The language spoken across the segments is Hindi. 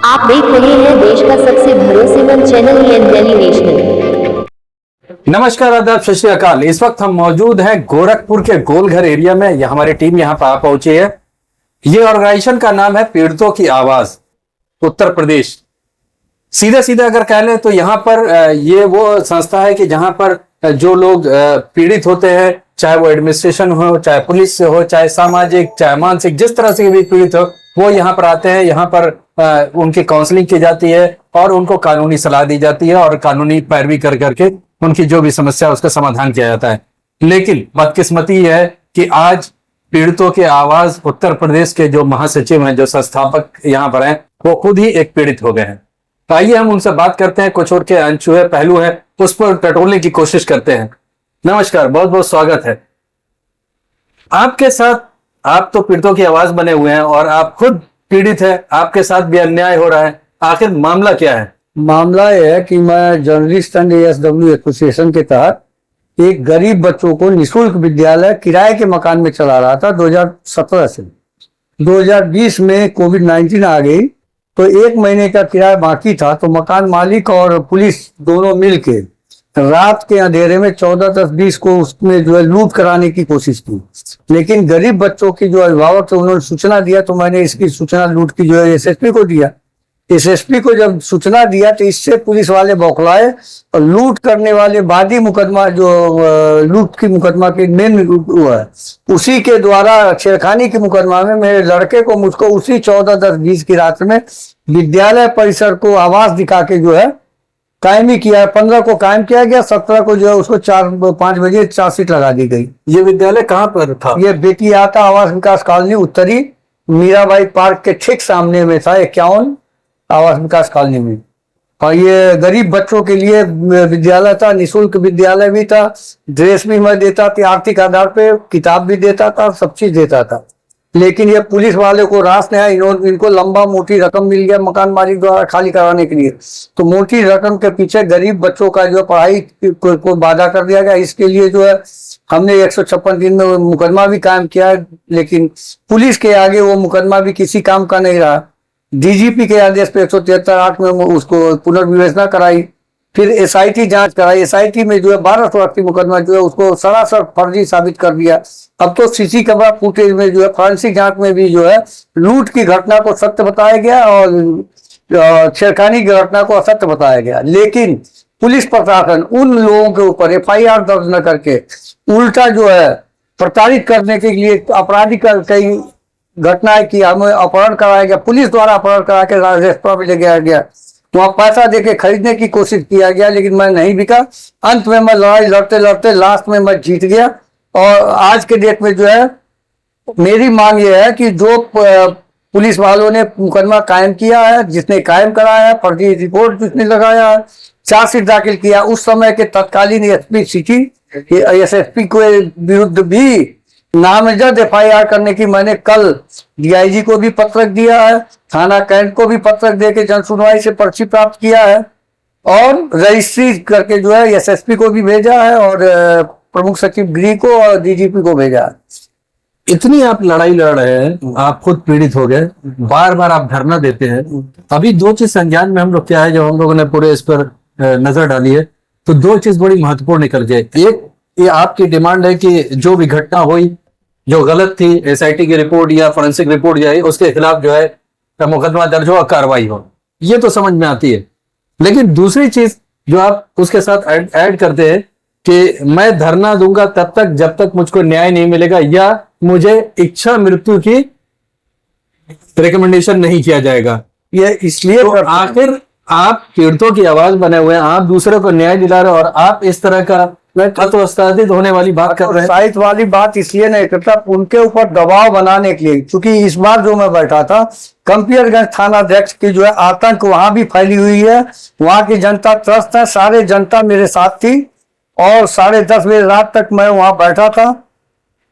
आप देख रहे हैं देश का सबसे भरोसेमंद चैनल एनडीटी नेशनल। नमस्कार, आदाब, सत श्री अकाल। इस वक्त हम मौजूद हैं गोरखपुर के गोलघर एरिया में। हमारी टीम यहाँ पर आ पहुंची है। ये ऑर्गेनाइजेशन का नाम है पीड़ितों की आवाज उत्तर प्रदेश। सीधे सीधे अगर कह लें तो यहाँ पर ये वो संस्था है कि जहां पर जो लोग पीड़ित होते हैं, चाहे वो एडमिनिस्ट्रेशन हो, चाहे पुलिस से हो, चाहे सामाजिक, चाहे मानसिक, जिस तरह से भी पीड़ित हो, वो यहाँ पर आते हैं। यहाँ पर उनकी काउंसलिंग की जाती है और उनको कानूनी सलाह दी जाती है और कानूनी पैरवी कर करके उनकी जो भी समस्या उसका समाधान किया जाता है। लेकिन बदकिस्मती यह है कि आज पीड़ितों की आवाज उत्तर प्रदेश के जो महासचिव हैं, जो संस्थापक यहाँ पर हैं, वो खुद ही एक पीड़ित हो गए हैं। तो आइए हम उनसे बात करते हैं। कुछ और के अनछुए पहलू है, उस पर टटोलने की कोशिश करते हैं। नमस्कार, बहुत बहुत स्वागत है आपके साथ। आप तो पीड़ितों की आवाज बने हुए हैं और आप खुद पीड़ित है, आपके साथ भी अन्याय हो रहा है। आखिर मामला क्या है? मामला यह है कि मैं जर्नलिस्ट एंड ASW एसोसिएशन के तहत एक गरीब बच्चों को निःशुल्क विद्यालय किराए के मकान में चला रहा था 2017 से। 2020 में कोविड-19 आ गई तो 1 महीने का किराया बाकी था, तो मकान मालिक और पुलिस दोनों मिलके रात के अंधेरे में 14-10-20 को उसमें जो है लूट कराने की कोशिश की। लेकिन गरीब बच्चों की जो अभिभावक थे उन्होंने सूचना दिया, तो मैंने इसकी सूचना लूट की जो है SSP को दिया। SSP को जब सूचना दिया तो इससे पुलिस वाले बौखलाए और लूट करने वाले वादी मुकदमा जो लूट की मुकदमा के मेन हुआ है, उसी के द्वारा छेड़खानी की मुकदमा में मेरे लड़के को मुझको उसी 14-10-20 की रात में विद्यालय परिसर को आवाज दिखा के जो है कायम ही किया। 15 को कायम किया गया, 17 को जो है उसको 4-5 बजे चार्जशीट लगा दी गई। ये विद्यालय कहाँ पर था? ये बेटी आता आवास विकास कॉलोनी उत्तरी मीराबाई पार्क के ठीक सामने में था, 51 आवास विकास कॉलोनी में। और ये गरीब बच्चों के लिए विद्यालय था, निःशुल्क विद्यालय भी था, ड्रेस भी मैं देता था, आर्थिक आधार पे किताब भी देता था, सब चीज देता था। लेकिन ये पुलिस वाले को रास नहीं आया। इनको लंबा मोटी रकम मिल गया मकान मालिक द्वारा खाली कराने के लिए, तो मोटी रकम के पीछे गरीब बच्चों का जो पढ़ाई को बाधा कर दिया गया। इसके लिए जो है हमने 156 दिन में मुकदमा भी कायम किया, लेकिन पुलिस के आगे वो मुकदमा भी किसी काम का नहीं रहा। DGP के आदेश पे 173(8) में उसको पुनर्विवेचना कराई, फिर SIT जांच कराई। SIT में जो है 1280 मुकदमा जो है उसको सरासर फर्जी साबित कर दिया। अब तो CC कैमरा फुटेज में जो है फोरेंसिक जांच में भी जो है लूट की घटना को सत्य बताया गया और छेड़खानी की घटना को असत्य बताया गया। लेकिन पुलिस प्रशासन उन लोगों के ऊपर FIR दर्ज न करके उल्टा जो है प्रताड़ित करने के लिए आपराधिक कई घटनाएं की। हमें अपहरण कराया गया, पुलिस द्वारा अपहरण करा के रेस्टोरेंट में ले गया गया, वहां पैसा देके खरीदने की कोशिश किया गया, लेकिन मैं नहीं बिका। अंत में मैं लड़ाई लड़ते लड़ते लास्ट में मैं जीत गया। और आज के डेट में जो है मेरी मांग ये है कि जो पुलिस वालों ने मुकदमा कायम किया है, जिसने कायम कराया है, फर्जी रिपोर्ट जिसने लगाया है, चार्जशीट दाखिल किया, उस समय के तत्कालीन SP सिटी SSP के विरुद्ध भी नामजद FIR करने की मैंने कल DIG को भी पत्र दिया है, थाना कैंट को भी पत्र दे के जन सुनवाई से पर्ची प्राप्त किया है और रजिस्ट्री करके जो है SSP को भी भेजा है और प्रमुख सचिव गृह को और DGP को भेजा है। इतनी आप लड़ाई लड़ रहे हैं, आप खुद पीड़ित हो गए, बार बार आप धरना देते हैं। अभी 2 चीज संज्ञान में हम लोग क्या है, जब हम लोगों ने पूरे इस पर नजर डाली है तो 2 चीज बड़ी महत्वपूर्ण निकल गए। एक, ये आपकी डिमांड है कि जो भी घटना हुई जो गलत थी, SIT की रिपोर्ट या फोरेंसिक रिपोर्ट जो है उसके खिलाफ जो है मुकदमा दर्ज हो, कार्रवाई हो, ये तो समझ में आती है। लेकिन दूसरी चीज जो आप उसके साथ ऐड करते हैं कि मैं धरना दूंगा तब तक जब तक मुझको न्याय नहीं मिलेगा या मुझे इच्छा मृत्यु की रिकमेंडेशन नहीं किया जाएगा। ये इसलिए तो आखिर आप पीड़ितों की आवाज बने हुए हैं, आप दूसरे को न्याय दिला रहे हो और आप इस तरह का हतोत्साहित होने वाली बात कर रहे हैं। साहित वाली बात इसलिए नहीं करता, उनके ऊपर दबाव बनाने के लिए, क्योंकि इस बार जो मैं बैठा था कंपियरगंज थाना अध्यक्ष की जो है आतंक वहां भी फैली हुई है, वहां की जनता त्रस्त है, सारे जनता मेरे साथ थी और 10:30 बजे रात तक मैं वहां बैठा था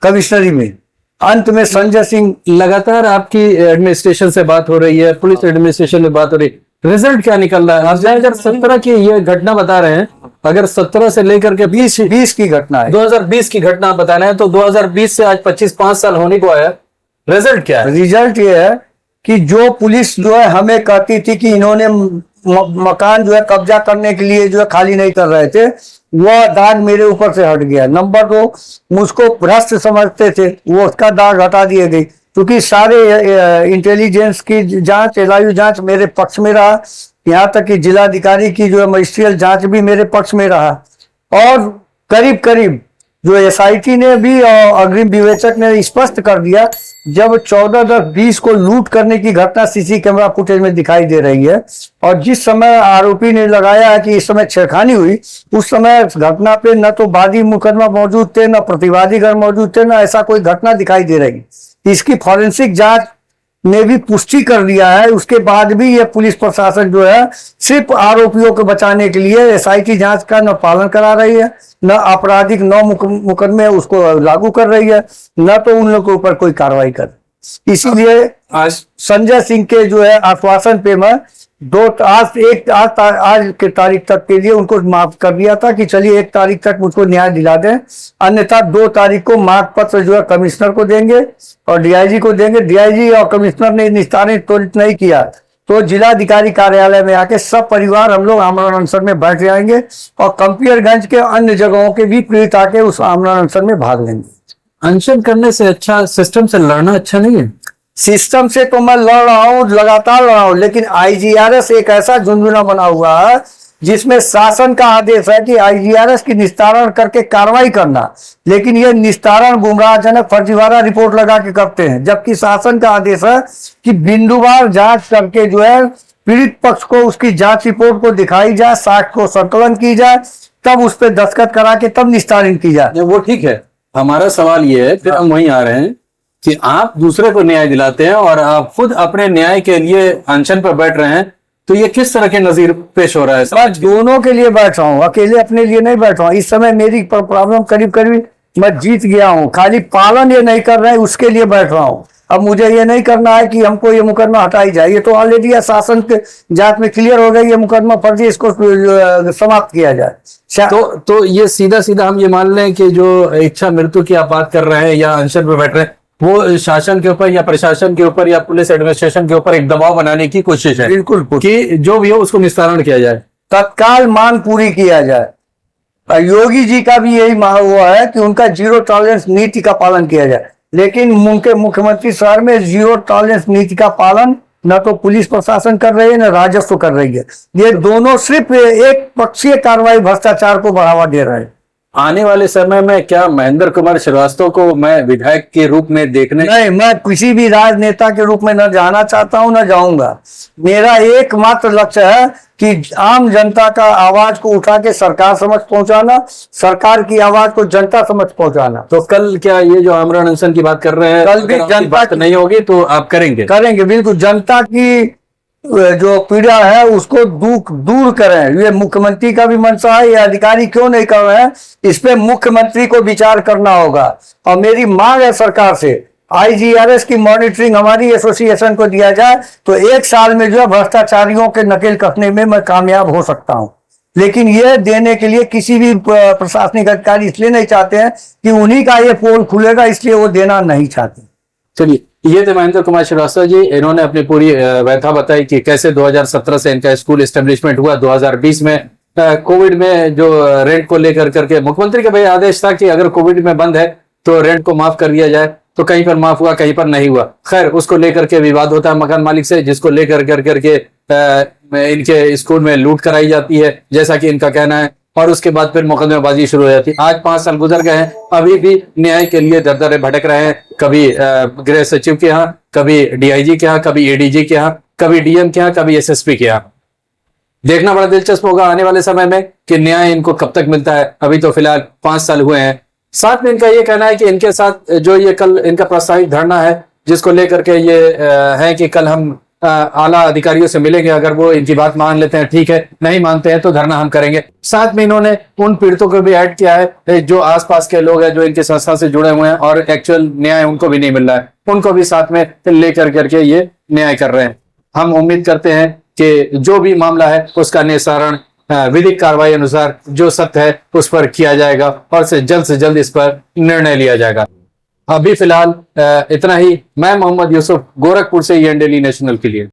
कमिश्नरी में। अंत में संजय सिंह, लगातार आपकी एडमिनिस्ट्रेशन से बात हो रही है, पुलिस एडमिनिस्ट्रेशन में बात हो रही है, रिजल्ट क्या निकल रहा है? आप 2017 की ये घटना बता रहे हैं, अगर 17 से लेकर के 20 की घटना है, 2020 की घटना बता रहे हैं, तो 2020 से आज 5 साल होने को आया। रिजल्ट क्या है? रिजल्ट ये है कि जो पुलिस जो है हमें कहती थी कि इन्होंने मकान जो है कब्जा करने के लिए जो है खाली नहीं कर रहे थे, वह दाग मेरे ऊपर से हट गया। नंबर 2, मुझको भ्रष्ट समझते थे, वो उसका दाग हटा दिए गई, क्योंकि सारे इंटेलिजेंस की जांच, एलआईयू जांच मेरे पक्ष में रहा। यहाँ तक कि जिलाधिकारी की जो है मजिस्ट्रियल जांच भी मेरे पक्ष में रहा। और करीब करीब जो एसआईटी ने भी और अग्रिम विवेचक ने स्पष्ट कर दिया, जब 14-10-20 को लूट करने की घटना सीसी कैमरा फुटेज में दिखाई दे रही है, और जिस समय आरोपी ने लगाया है कि इस समय छेड़खानी हुई, उस समय घटना पे न तो वादी मुकदमा मौजूद थे, न प्रतिवादीगण मौजूद थे, न ऐसा कोई घटना दिखाई दे रही। इसकी फॉरेंसिक जांच ने भी पुष्टि कर दिया है। उसके बाद भी ये पुलिस प्रशासन जो है सिर्फ आरोपियों को बचाने के लिए एसआईटी जांच का न पालन करा रही है, न आपराधिक 9 मुकदमे उसको लागू कर रही है, न तो उन लोगों के ऊपर कोई कार्रवाई कर। इसीलिए आज संजय सिंह के जो है आश्वासन पे मैं आज के तारीख तक के लिए उनको माफ कर दिया था कि चलिए 1 तारीख तक मुझको न्याय दिला दें, अन्यथा 2 तारीख को मांग पत्र जो है कमिश्नर को देंगे और डीआईजी को देंगे। डीआईजी और कमिश्नर ने निस्तारण त्वरित नहीं किया तो जिलाधिकारी कार्यालय में आके सब परिवार हम लोग आमरण अनशन में बैठ जाएंगे, और कंपियरगंज के अन्य जगहों के भी पीड़ित आके उस आमरण अनशन में भाग लेंगे। अनशन करने से अच्छा सिस्टम से लड़ना अच्छा नहीं है? सिस्टम से तो मैं लड़ रहा हूँ, लगातार लड़ रहा हूँ, लेकिन आईजीआरएस एक ऐसा झुंझुना बना हुआ है जिसमें शासन का आदेश है कि आईजीआरएस की निस्तारण करके कार्रवाई करना, लेकिन ये निस्तारण गुमराहजनक फर्जीवाड़ा रिपोर्ट लगा के करते हैं, जबकि शासन का आदेश है कि बिंदुवार जांच करके जो है पीड़ित पक्ष को उसकी जांच रिपोर्ट को दिखाई जाए, साक्ष्य को संकलन की जाए, तब उस पर दस्तखत करा के तब निस्तारण की जाए। वो ठीक है। हमारा सवाल ये है, फिर हम वहीं आ रहे हैं कि आप दूसरे को न्याय दिलाते हैं और आप खुद अपने न्याय के लिए अनशन पर बैठ रहे हैं, तो ये किस तरह के नजीर पेश हो रहा है? मैं दोनों के लिए बैठ रहा हूँ, अकेले अपने लिए नहीं बैठ रहा हूँ। इस समय मेरी प्रॉब्लम करीब करीब मैं जीत गया हूँ, खाली पालन ये नहीं कर रहे हैं उसके लिए बैठ रहा हूँ। अब मुझे ये नहीं करना है कि हमको ये मुकदमा हटाई जाए, ये तो ऑलरेडी शासन के जांच में क्लियर हो गई, ये मुकदमा फर्जी, इसको समाप्त किया जाए। तो ये सीधा सीधा हम ये मान लें कि जो इच्छा मृत्यु की आप बात कर रहे हैं या अनशन पर बैठ रहे हैं, वो शासन के ऊपर या प्रशासन के ऊपर या पुलिस एडमिनिस्ट्रेशन के ऊपर एक दबाव बनाने की कोशिश है। बिल्कुल कि जो भी हो उसको निस्तारण किया जाए, तत्काल मांग पूरी किया जाए। योगी जी का भी यही हुआ है कि उनका 0 टॉलरेंस नीति का पालन किया जाए, लेकिन उनके मुख्यमंत्री शहर में 0 टॉलरेंस नीति का पालन न तो पुलिस प्रशासन कर रही है न राजस्व कर रही है। ये दोनों सिर्फ एक पक्षीय कार्रवाई भ्रष्टाचार को बढ़ावा दे रहे हैं। आने वाले समय में क्या महेंद्र कुमार श्रीवास्तव को मैं विधायक के रूप में देखने? नहीं, मैं किसी भी राजनेता के रूप में न जाना चाहता हूं, न जाऊंगा। मेरा एकमात्र लक्ष्य है कि आम जनता का आवाज को उठा के सरकार समझ पहुंचाना, सरकार की आवाज को जनता समझ पहुंचाना। तो कल क्या ये जो आमरण अनशन की बात कर रहे हैं, कल भी जनता बात नहीं होगी तो आप करेंगे? करेंगे, बिल्कुल। जनता की जो पीड़ा है उसको दूर करें, ये मुख्यमंत्री का भी मंशा है। ये अधिकारी क्यों नहीं कर रहे हैं, इस पे मुख्यमंत्री को विचार करना होगा। और मेरी मांग है सरकार से, आईजीआरएस की मॉनिटरिंग हमारी एसोसिएशन को दिया जाए तो 1 साल में जो है भ्रष्टाचारियों के नकेल कसने में मैं कामयाब हो सकता हूं। लेकिन ये देने के लिए किसी भी प्रशासनिक अधिकारी इसलिए नहीं चाहते हैं कि उन्हीं का ये पोल खुलेगा, इसलिए वो देना नहीं चाहते। चलिए, ये थे महेंद्र कुमार श्रीवास्तव जी। इन्होंने अपनी पूरी व्यथा बताई कि कैसे 2017 से इनका स्कूल एस्टेब्लिशमेंट हुआ। 2020 में कोविड में जो रेंट को लेकर करके मुख्यमंत्री का भाई आदेश था कि अगर कोविड में बंद है तो रेंट को माफ कर दिया जाए, तो कहीं पर माफ हुआ, कहीं पर नहीं हुआ। खैर, उसको लेकर के विवाद होता है मकान मालिक से, जिसको लेकर करके इनके स्कूल में लूट कराई जाती है, जैसा कि इनका कहना है, और उसके बाद फिर मुकदमेबाजी शुरू हो जाती है। आज 5 साल गुजर गए हैं, अभी भी न्याय के लिए दर दरे भटक रहे हैं। कभी गृह सचिव के यहाँ, कभी डीआईजी के यहाँ, कभी एडीजी के यहाँ, कभी डीएम के यहाँ, कभी एसएसपी के यहाँ। देखना बड़ा दिलचस्प होगा आने वाले समय में कि न्याय इनको कब तक मिलता है। अभी तो फिलहाल 5 साल हुए हैं। साथ में इनका ये कहना है कि इनके साथ जो ये कल इनका प्रास्ताविक धरना है, जिसको लेकर के ये है कि कल हम आला अधिकारियों से मिलेंगे, अगर वो इनकी बात मान लेते हैं ठीक है, नहीं मानते हैं तो धरना हम करेंगे। साथ में इन्होंने उन पीड़ितों को भी ऐड किया है जो आसपास के लोग हैं, जो इनकी संस्था से जुड़े हुए हैं और एक्चुअल न्याय उनको भी नहीं मिल रहा है, उनको भी साथ में लेकर करके ये न्याय कर रहे हैं। हम उम्मीद करते हैं कि जो भी मामला है उसका निस्तारण विधिक कार्रवाई अनुसार जो सत्य है उस पर किया जाएगा और से जल्द इस पर निर्णय लिया जाएगा। अभी फिलहाल इतना ही। मैं मोहम्मद यूसुफ, गोरखपुर से, ये डेली नेशनल के लिए।